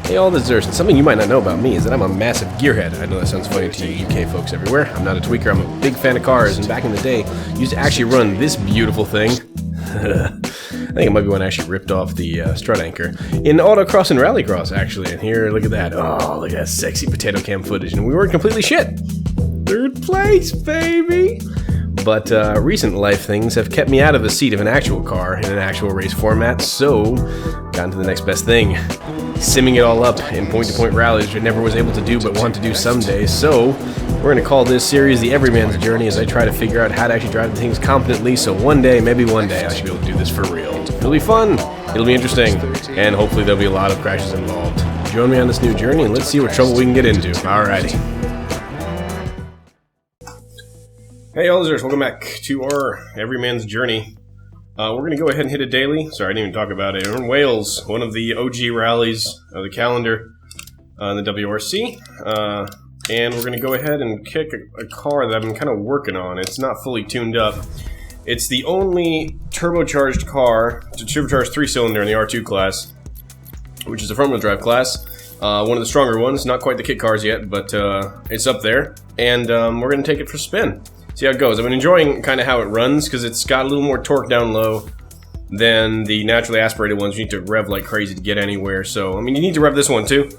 Hey, all this dirt. Something you might not know about me is that I'm a massive gearhead. I know that sounds funny to you UK folks everywhere. I'm not a tweaker, I'm a big fan of cars, and back in the day, I used to actually run this beautiful thing. I think it might be one I actually ripped off the strut anchor in autocross and rallycross, actually. And here, look at that. Oh, look at that sexy potato cam footage. And we weren't completely shit. 3rd place, baby! But recent life things have kept me out of the seat of an actual car in an actual race format, so gotten to the next best thing. Simming it all up in point-to-point rallies, which I never was able to do but want to do someday. So we're going to call this series the Everyman's Journey as I try to figure out how to actually drive the things competently, so one day, maybe one day, I should be able to do this for real. It'll be fun, it'll be interesting, and hopefully there'll be a lot of crashes involved. Join me on this new journey and let's see what trouble we can get into. Alrighty. Hey all losers, welcome back to our Everyman's Journey. We're going to go ahead and hit a daily. Sorry, I didn't even talk about it. We're in Wales, one of the OG rallies of the calendar in the WRC. And we're going to go ahead and kick a car that I've been kind of working on. It's not fully tuned up. It's the only turbocharged car, it's a turbocharged 3-cylinder in the R2 class, which is a front-wheel drive class. One of the stronger ones, not quite the kit cars yet, but it's up there. And we're going to take it for a spin. See how it goes. I've been enjoying kind of how it runs because it's got a little more torque down low than the naturally aspirated ones. You need to rev like crazy to get anywhere. So, I mean, you need to rev this one too,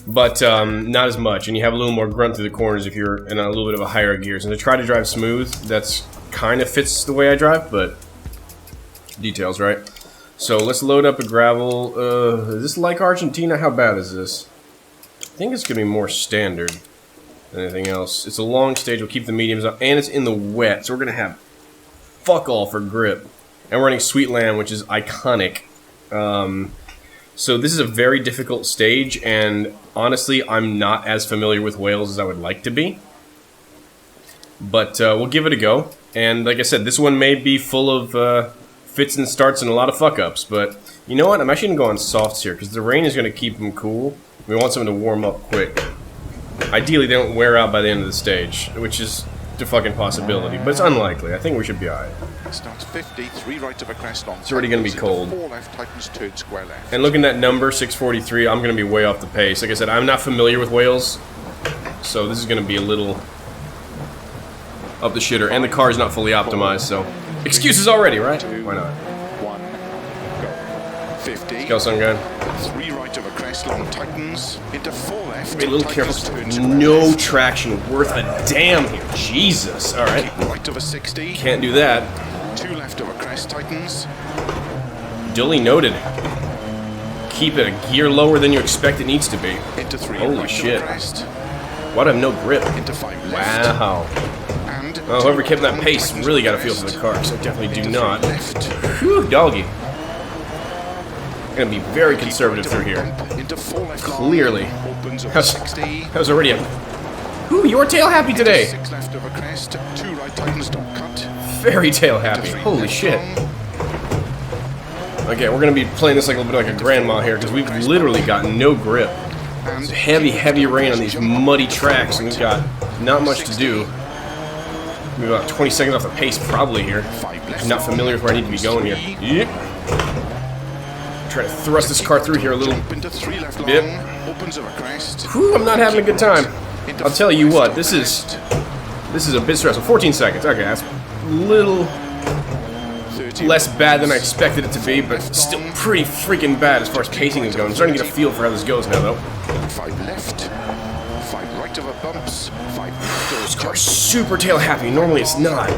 but not as much. And you have a little more grunt through the corners if you're in a little bit of a higher gears. And to try to drive smooth, that's kind of fits the way I drive, but details, right? So let's load up a gravel. Is this like Argentina? How bad is this? I think it's gonna be more standard than anything else. It's a long stage, we'll keep the mediums up, and it's in the wet, so we're gonna have fuck all for grip. And we're running Sweet Lamb, which is iconic. So this is a very difficult stage, and honestly, I'm not as familiar with Wales as I would like to be. But we'll give it a go. And like I said, this one may be full of fits and starts and a lot of fuck-ups, but you know what? I'm actually gonna go on softs here, because the rain is gonna keep them cool. We want something to warm up quick. Ideally, they don't wear out by the end of the stage, which is a fucking possibility, but it's unlikely. I think we should be alright. Starts 50, 3 right of a crest long. It's already going to be cold. 4 left, tightens turn square left. And looking at that number, 643, I'm going to be way off the pace. Like I said, I'm not familiar with Wales, so this is going to be a little up the shitter. And the car is not fully optimized, so excuses already, right? Why not? 1, go. 50. Let's go, son gun. 3 right of a crest long, tightens into 4 left. Be a little careful. No traction worth a damn here. Jesus. All right. Right of a 60. Can't do that. 2 left of a crest, tightens. Duly noted. Keep it a gear lower than you expect it needs to be. Into 3 Holy right shit. of a crest. Why do I have no grip? Into 5 left. Wow. And Well, whoever kept that pace really got a feel for the car, because I definitely do not. left. Whew, doggy. Gonna be very conservative through here. Into 4 left. Clearly. Opens of How's 60. already a... Ooh, your tail happy today. 6 left of a crest. 2 right, tightens, don't cut. Very tail happy. Holy shit. Okay, we're gonna be playing this like a little bit like a grandma here, because we've literally got no grip. It's heavy, heavy rain on these muddy tracks, and we've got not much to do. Maybe about 20 seconds off the pace probably here. I'm not familiar with where I need to be going here. Yep. Try to thrust this car through here a little. Into 3 left long. Yep. Opens of a crest. Whew, I'm not having a good time. I'll tell you what, this is a bit stressful. 14 seconds. Okay, that's a little less bad than I expected it to be, but still pretty freaking bad as far as pacing is going. I'm starting to get a feel for how this goes now, though. 5 left. 5 right of a bumps. 5 left of a This car's super tail happy. Normally it's not.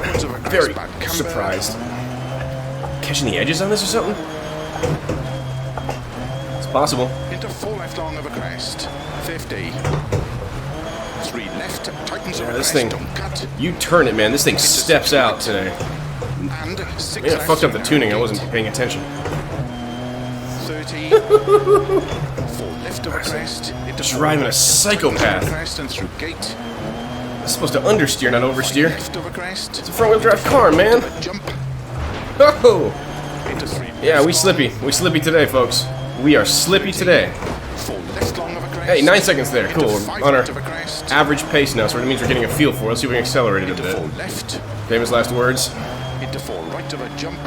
Very surprised. Catching the edges on this or something? It's possible. Into 4 left long of a crest. 50. 3 left. Tightens of a This crest. thing, Don't cut. you turn it, man. This thing steps out today. And 6 Yeah, I left. fucked up the tuning. I wasn't paying attention. 30. 4 left of a crest. Into Driving a psychopath. crest and through gate. I'm supposed to understeer, not oversteer. Left of a crest. It's a front-wheel drive car, man. Jump. Oh! Into 3 Yeah, we slippy. We slippy today, folks. We are slippy today. 4 left long of a crest. Hey, 9 seconds there. Cool. Into 5 We're on our left of a crest. average pace now, so that means we're getting a feel for it. Let's see if we can accelerate it a Into bit. 4 left. Famous last words. Into 4 right of a jump.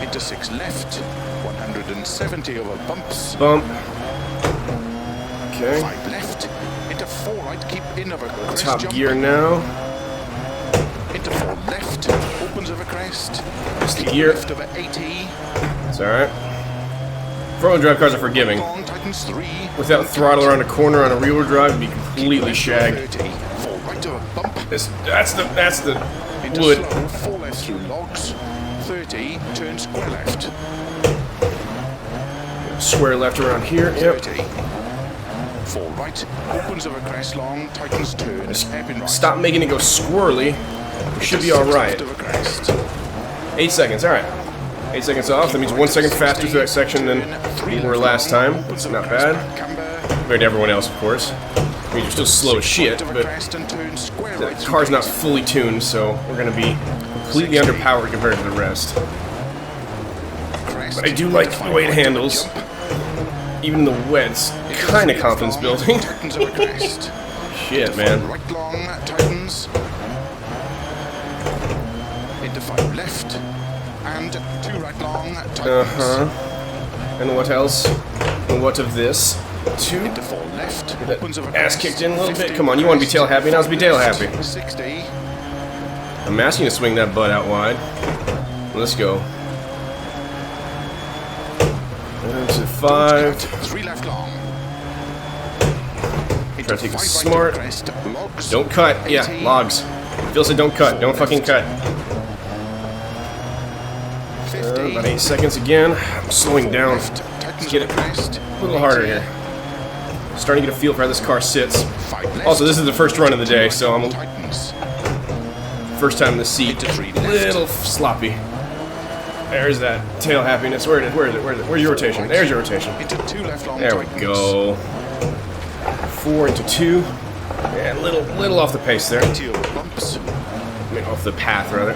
Into 6 left. 100 170 over bumps. Bump. Okay. 5 left. Into 4 right. Keep in over crest. Top jump. gear now. Into 4 left. Opens over crest. Just the Keep gear. left over 80. It's alright. Four-wheel drive cars are forgiving. Long tightens 3. Without throttle around a corner on a rear-wheel drive, it'd be completely shagged. 30. 4 right over bump. That's the Into wood. slow. 4 left through logs. 30. Turn square left. Square left around here. Yep. 30. 4 right. Opens over crest long. Tightens turn. Hairpin right. Stop making it go squirrely. We should be alright. 8 seconds, alright. 8 seconds off. That means 1 second faster through that section than we were last time. It's not bad. Compared to everyone else, of course. I mean, you're still slow as shit, but the car's not fully tuned, so we're going to be completely underpowered compared to the rest. But I do like the way it handles. Even the wet's kind of confidence building. Shit, man. Right long tightens. Into 5 left. And 2 right long tightens. And what else? And what of this? 2. Into 4 left. That Opens over ass crest. kicked in a little bit. Come on, you want to be tail happy? Now let's be tail happy. 60. I'm asking you to swing that butt out wide. Let's go. Into 5. 3 left long. Try to take it smart. Don't cut. Yeah, logs. Phil said don't cut. Don't fucking cut. About 8 seconds again. I'm slowing down. Let's get it a little harder here. Starting to get a feel for how this car sits. Also, this is the first run of the day, so I'm first time in the seat. A little sloppy. There's that tail happiness. Where is it? Where is it? Where is it? Where's your rotation? There's your rotation. There we go. 4 into 2. Yeah, a little off the pace there. I mean, off the path, rather.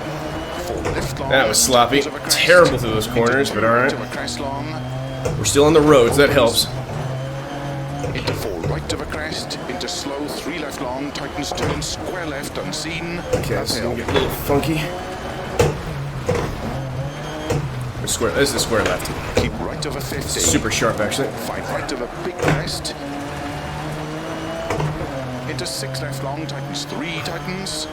That was sloppy. Terrible through those corners, but alright. We're still on the roads, that helps. Into 4 right of a crest. Into slow 3 left long. Tightens turn square left unseen. Okay, so we'll get a little funky. Square. This is square left. Keep right over 50. Super sharp, actually. 5 right of a big crest. Into 6 left long. Tightens 3 tightens.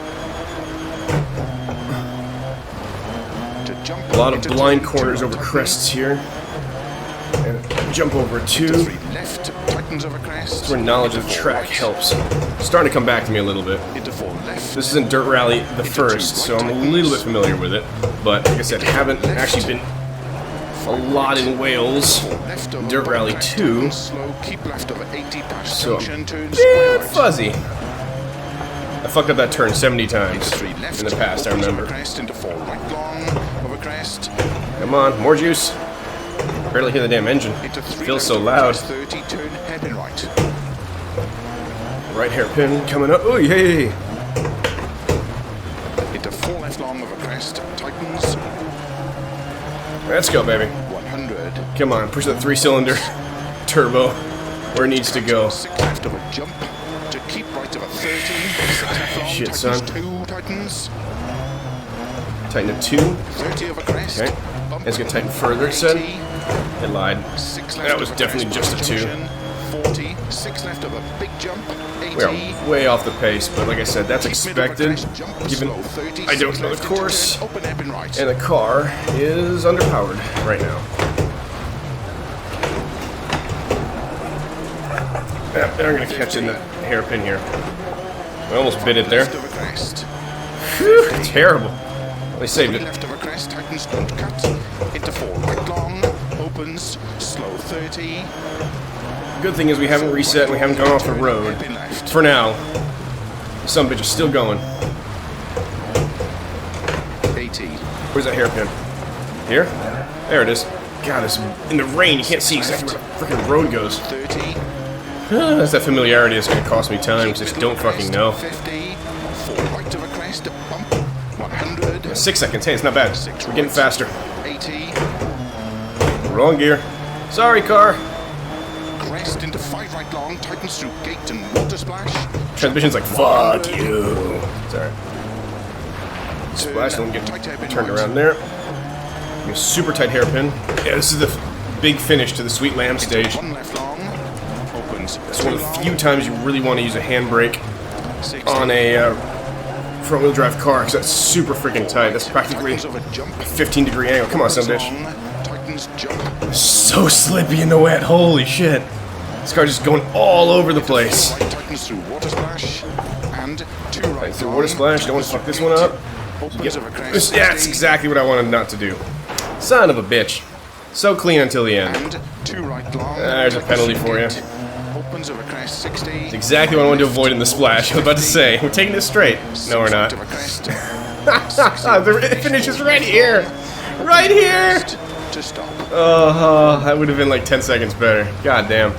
To jump. A lot of blind corners over crests here. And jump over 2. 3 left. Tightens over crest. That's where knowledge of the track helps. Starting to come back to me a little bit. Into 4 left. This isn't Dirt Rally the first, so I'm a little bit familiar with it. But like I said, haven't actually been a lot in Wales. Dirt Rally 2. So a bit fuzzy. I fucked up that turn 70 times in the past, I remember. Come on, more juice. Barely hear the damn engine. Feels so loud. Right hairpin coming up. Oh, hey! Into 4 left long of a crest. Tightens. Let's go, baby. 100. Come on, push that 3-cylinder turbo where it needs to go. 6 left of a jump. To keep right of a 30. 6 left long. Shit, tightens son. 2 tightens. Tighten to 2. 30 of a crest. Okay. Bump. It's gonna tighten further, it said. 80. It lied. 6 left That was of a definitely crest, just a 2. junction. 40. 6 left of a big jump. 80. We are way off the pace, but like I said, that's expected, given I don't know the course, and the car is underpowered right now. Yeah, they're going to catch in the hairpin here. We almost bit it there. Whew, terrible. They saved it. Left of a crest, tightens, don't cut. Into 4 right long, opens, slow 30. Good thing is we haven't reset and we haven't gone off the road. For now. Some bitch is still going. 80. Where's that hairpin? Here? There it is. God, this in the rain, you can't see exactly where the freaking road goes. 30. That's that familiarity that's going to cost me time, just don't fucking know. 50. 4 right of a crest, bump. 100. 6 seconds, hey, it's not bad. We're getting faster. 80. Wrong gear. Sorry, car. Crest into 5 right long, tightens through gate and water splash. Transmission's like, fuck you. Sorry. Splash, don't get turned around there. Super tight hairpin. Yeah, this is the big finish to the Sweet Lamb stage. One left long. Opens. It's one of the few times you really want to use a handbrake on a front-wheel drive car, because that's super freaking tight. That's practically a 15-degree angle. Come on, son bitch. So slippy in the wet. Holy shit. This car's just going all over the place. Tightens through water splash. And two right Through water splash. Don't want to fuck this one up. Yeah, that's exactly what I wanted not to do. Son of a bitch. So clean until the end. And two right long. There's a penalty for you. Opens over crest 60. It's exactly what I wanted to avoid in the splash. I was about to say, we're taking this straight. No, we're not. The finish is right here. Right here. To stop. That would have been like 10 seconds better. God damn.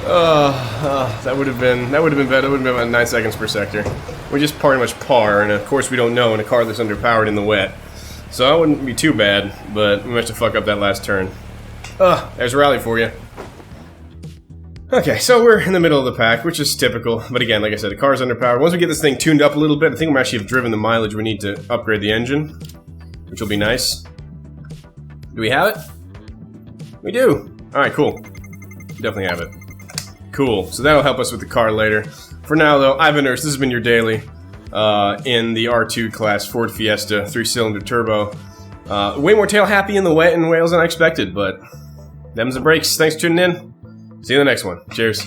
That would have been better. That would have been about 9 seconds per sector. We're just pretty much par, and of course we don't know in a car that's underpowered in the wet. So that wouldn't be too bad, but we managed to fuck up that last turn. There's a rally for you. Okay, so we're in the middle of the pack, which is typical. But again, like I said, the car's underpowered. Once we get this thing tuned up a little bit, I think we actually have driven the mileage we need to upgrade the engine, which will be nice. Do we have it? We do. Alright, cool. We definitely have it. Cool. So that'll help us with the car later. For now, though, I've been Nurse. This has been your daily in the R2 class Ford Fiesta 3-cylinder turbo. Way more tail happy in the wet in Wales than I expected, but them's the breaks. Thanks for tuning in. See you in the next one. Cheers.